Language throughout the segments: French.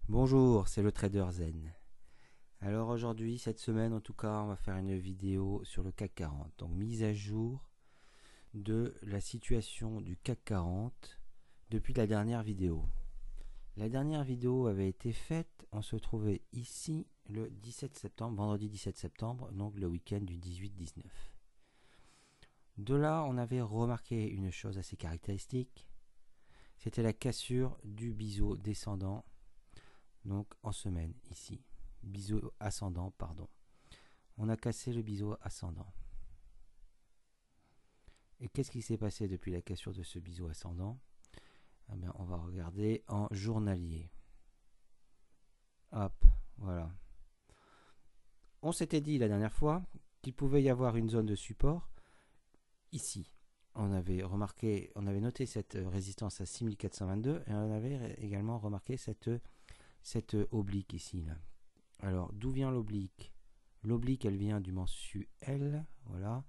Bonjour, c'est le Trader Zen. Alors aujourd'hui, cette semaine en tout cas, on va faire une vidéo sur le CAC 40. Donc mise à jour de la situation du CAC 40 depuis la dernière vidéo. La dernière vidéo avait été faite, on se trouvait ici le 17 septembre, vendredi 17 septembre, donc le week-end du 18-19. De là, on avait remarqué une chose assez caractéristique, c'était la cassure du biseau descendant, donc en semaine ici. Biseau ascendant, pardon. On a cassé le biseau ascendant. Et qu'est-ce qui s'est passé depuis la cassure de ce biseau ascendant? Eh bien, on va regarder en journalier. Hop, voilà. On s'était dit la dernière fois qu'il pouvait y avoir une zone de support ici. On avait remarqué, on avait noté cette résistance à 6422 et on avait également remarqué cette oblique ici. Là. Alors, d'où vient l'oblique? L'oblique, elle vient du mensuel, voilà.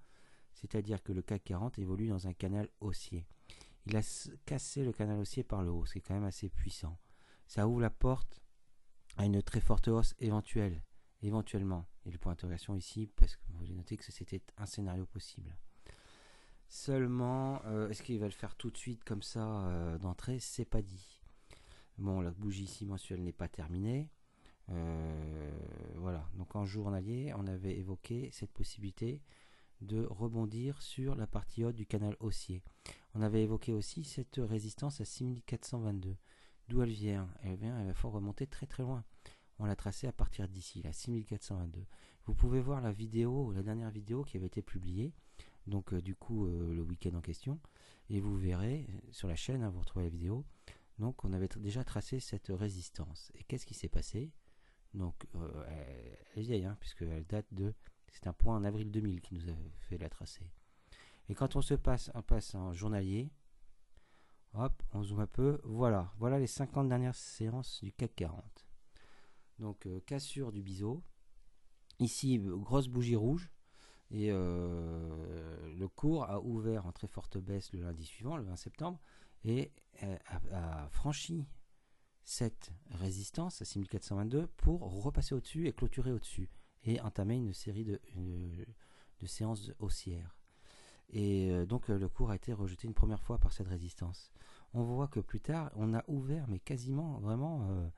C'est-à-dire que le CAC 40 évolue dans un canal haussier. Il a cassé le canal haussier par le haut, c'est quand même assez puissant. Ça ouvre la porte à une très forte hausse éventuellement. Et le point d'interrogation ici, parce que vous avez noté que c'était un scénario possible. Seulement, est-ce qu'il va le faire tout de suite comme ça d'entrée? C'est pas dit. Bon, la bougie ici mensuelle n'est pas terminée. Voilà, donc en journalier, on avait évoqué cette possibilité de rebondir sur la partie haute du canal haussier. On avait évoqué aussi cette résistance à 6422. D'où elle vient? Elle va falloir remonter très très loin. On l'a tracée à partir d'ici, la 6422. Vous pouvez voir la vidéo, la dernière vidéo qui avait été publiée, donc du coup le week-end en question, et vous verrez sur la chaîne, vous retrouvez la vidéo. Donc on avait déjà tracé cette résistance. Et qu'est-ce qui s'est passé? Donc elle est vieille, puisqu'elle date de... C'est un point en avril 2000 qui nous a fait la tracée. Et quand on passe en journalier, hop, on zoome un peu, voilà les 50 dernières séances du CAC 40. Donc cassure du biseau. Ici, grosse bougie rouge. Et le cours a ouvert en très forte baisse le lundi suivant, le 20 septembre, et a franchi cette résistance à 6422 pour repasser au-dessus et clôturer au-dessus et entamer une série de séances haussières. Et donc le cours a été rejeté une première fois par cette résistance. On voit que plus tard, on a ouvert, mais quasiment vraiment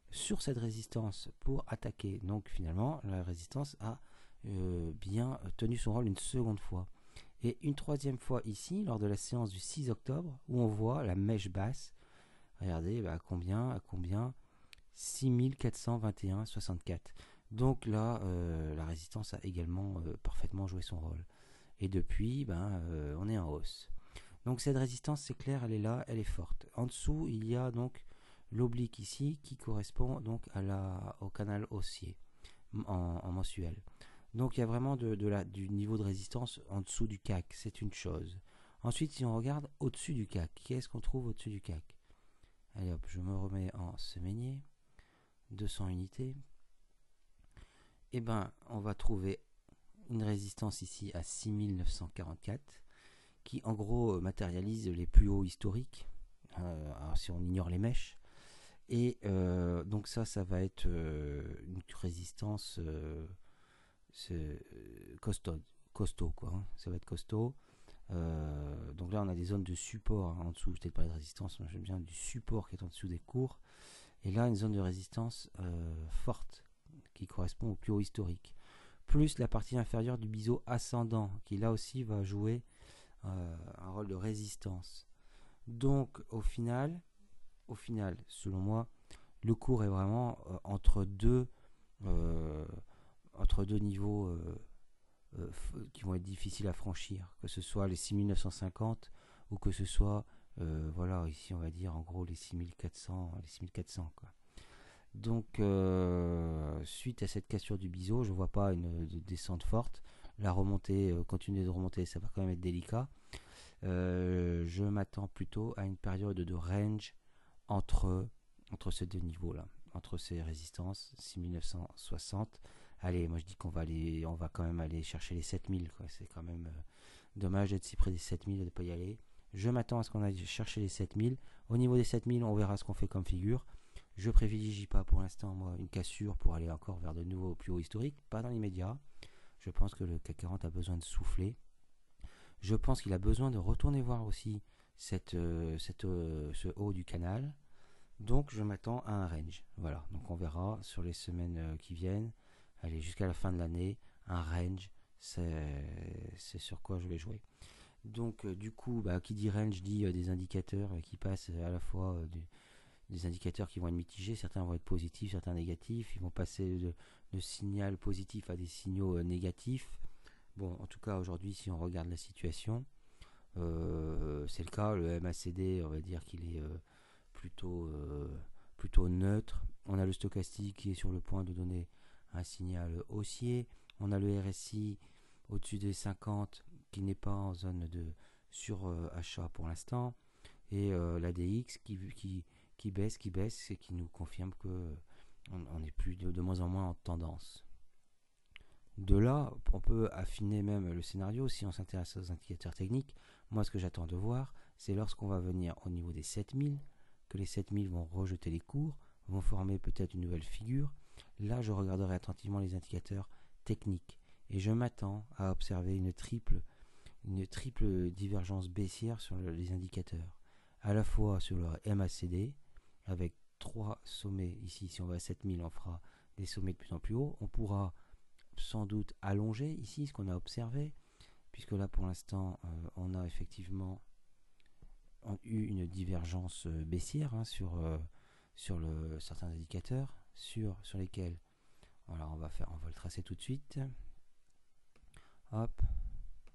sur cette résistance pour attaquer. Donc finalement, la résistance a bien tenu son rôle une seconde fois. Et une troisième fois ici, lors de la séance du 6 octobre, où on voit la mèche basse. Regardez, à combien 6421,64. Donc là, la résistance a également parfaitement joué son rôle. Et depuis, on est en hausse. Donc cette résistance, c'est clair, elle est là, elle est forte. En dessous, il y a donc l'oblique ici qui correspond donc au canal haussier en mensuel. Donc il y a vraiment du niveau de résistance en dessous du CAC, c'est une chose. Ensuite, si on regarde au-dessus du CAC, qu'est-ce qu'on trouve au-dessus du CAC? Allez hop, je me remets en semainier, 200 unités. Et on va trouver une résistance ici à 6944 qui en gros matérialise les plus hauts historiques, alors si on ignore les mèches. Et donc ça va être une résistance costaud quoi, ça va être costaud. Donc là on a des zones de support en dessous, peut-être pas de résistance, mais j'aime bien du support qui est en dessous des cours. Et là une zone de résistance forte qui correspond au plus haut historique. Plus la partie inférieure du biseau ascendant qui là aussi va jouer un rôle de résistance. Donc au final, selon moi, le cours est vraiment entre deux niveaux qui vont être difficiles à franchir, que ce soit les 6950 ou que ce soit voilà, ici on va dire en gros les 6400 quoi. Donc suite à cette cassure du biseau, je vois pas une descente forte. La remontée, continuer de remonter, ça va quand même être délicat. Je m'attends plutôt à une période de range entre ces deux niveaux là, entre ces résistances 6960. Allez, moi je dis qu'on va quand même aller chercher les 7000 quoi. C'est quand même dommage d'être si près des 7000 et de ne pas y aller. Je m'attends à ce qu'on aille chercher les 7000. Au niveau des 7000, on verra ce qu'on fait comme figure. Je privilégie pas pour l'instant moi une cassure pour aller encore vers de nouveaux plus hauts historiques, pas dans l'immédiat. Je pense que le CAC 40 a besoin de souffler. Je pense qu'il a besoin de retourner voir aussi ce haut du canal. Donc je m'attends à un range. Voilà, donc on verra sur les semaines qui viennent. Allez, jusqu'à la fin de l'année, un range, c'est sur quoi je vais jouer. Donc du coup, qui dit range dit des indicateurs qui passent à la fois des indicateurs qui vont être mitigés. Certains vont être positifs, certains négatifs. Ils vont passer de signal positif à des signaux négatifs. Bon, en tout cas aujourd'hui, si on regarde la situation, c'est le cas. Le MACD, on va dire qu'il est plutôt neutre. On a le stochastique qui est sur le point de donner un signal haussier. On a le RSI au-dessus des 50 qui n'est pas en zone de surachat pour l'instant. Et l'ADX qui baisse et qui nous confirme que on est plus de moins en moins en tendance. De là, on peut affiner même le scénario si on s'intéresse aux indicateurs techniques. Moi, ce que j'attends de voir, c'est lorsqu'on va venir au niveau des 7000, que les 7000 vont rejeter les cours, vont former peut-être une nouvelle figure. Là, je regarderai attentivement les indicateurs techniques et je m'attends à observer une triple divergence baissière sur les indicateurs, à la fois sur le MACD avec 3 sommets. Ici, si on va à 7000, on fera des sommets de plus en plus hauts. On pourra sans doute allonger ici ce qu'on a observé, puisque là pour l'instant on a effectivement eu une divergence baissière sur certains indicateurs sur lesquels alors on va le tracer tout de suite. Hop,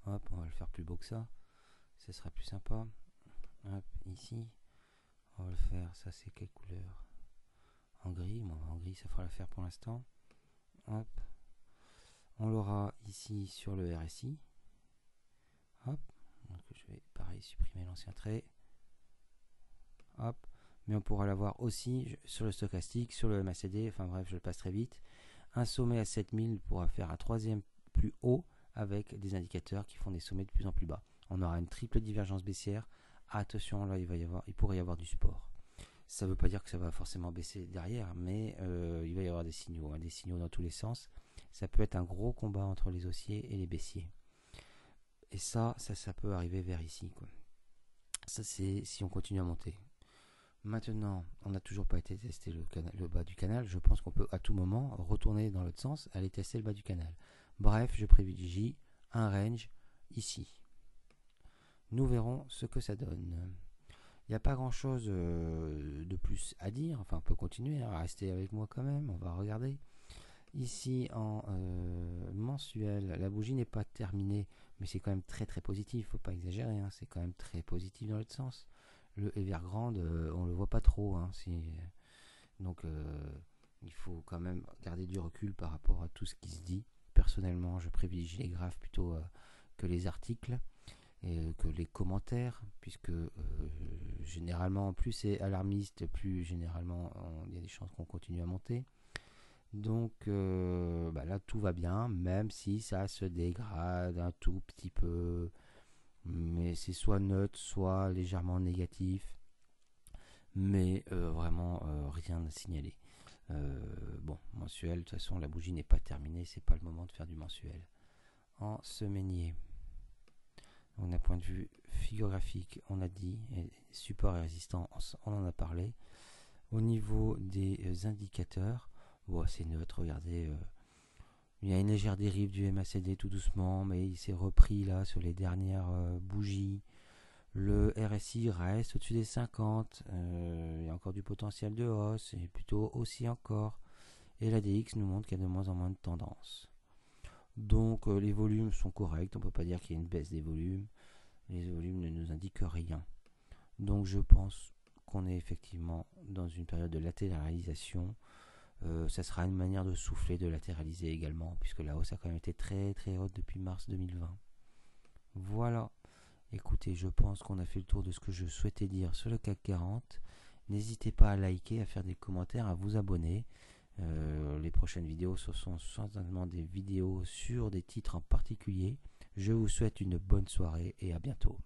on va le faire plus beau que ça, ce sera plus sympa. Hop, ici on va le faire, ça c'est quelle couleur? En gris. Bon, en gris ça fera l'affaire pour l'instant. Hop, on l'aura ici sur le RSI. Hop, donc je vais pareil supprimer l'ancien trait. Hop, mais on pourra l'avoir aussi sur le stochastique, sur le MACD, enfin bref, je le passe très vite. Un sommet à 7000 pourra faire un troisième plus haut avec des indicateurs qui font des sommets de plus en plus bas. On aura une triple divergence baissière. Attention, là il pourrait y avoir du support. Ça ne veut pas dire que ça va forcément baisser derrière, mais il va y avoir des signaux dans tous les sens. Ça peut être un gros combat entre les haussiers et les baissiers. Et ça peut arriver vers ici, quoi. Ça, c'est si on continue à monter. Maintenant, on n'a toujours pas été tester le bas du canal. Je pense qu'on peut à tout moment retourner dans l'autre sens, aller tester le bas du canal. Bref, je privilégie un range ici. Nous verrons ce que ça donne. Il n'y a pas grand chose de plus à dire. Enfin, on peut continuer à rester avec moi quand même. On va regarder. Ici, en mensuel, la bougie n'est pas terminée, mais c'est quand même très très positif. Il ne faut pas exagérer. Hein, c'est quand même très positif dans l'autre sens. Le Evergrande, on ne le voit pas trop. Hein, donc, il faut quand même garder du recul par rapport à tout ce qui se dit. Personnellement, je privilégie les graphes plutôt que les articles et que les commentaires, puisque généralement, plus c'est alarmiste, plus généralement il y a des chances qu'on continue à monter. Donc là, tout va bien, même si ça se dégrade un tout petit peu. Mais c'est soit neutre, soit légèrement négatif. Mais vraiment rien à signaler. Bon, mensuel, de toute façon, la bougie n'est pas terminée, c'est pas le moment de faire du mensuel. En semainier, donc d'un point de vue figurographique, on a dit, et support et résistant, on en a parlé. Au niveau des indicateurs, c'est neutre, regardez. Il y a une légère dérive du MACD tout doucement, mais il s'est repris là sur les dernières bougies. Le RSI reste au-dessus des 50. Il y a encore du potentiel de hausse, et plutôt aussi encore. Et l'ADX nous montre qu'il y a de moins en moins de tendance. Donc les volumes sont corrects, on ne peut pas dire qu'il y a une baisse des volumes. Les volumes ne nous indiquent rien. Donc je pense qu'on est effectivement dans une période de latéralisation. Ça sera une manière de souffler, de latéraliser également, puisque la hausse a quand même été très très haute depuis mars 2020. Voilà, écoutez, je pense qu'on a fait le tour de ce que je souhaitais dire sur le CAC 40. N'hésitez pas à liker, à faire des commentaires, à vous abonner. Les prochaines vidéos, ce sont certainement des vidéos sur des titres en particulier. Je vous souhaite une bonne soirée et à bientôt.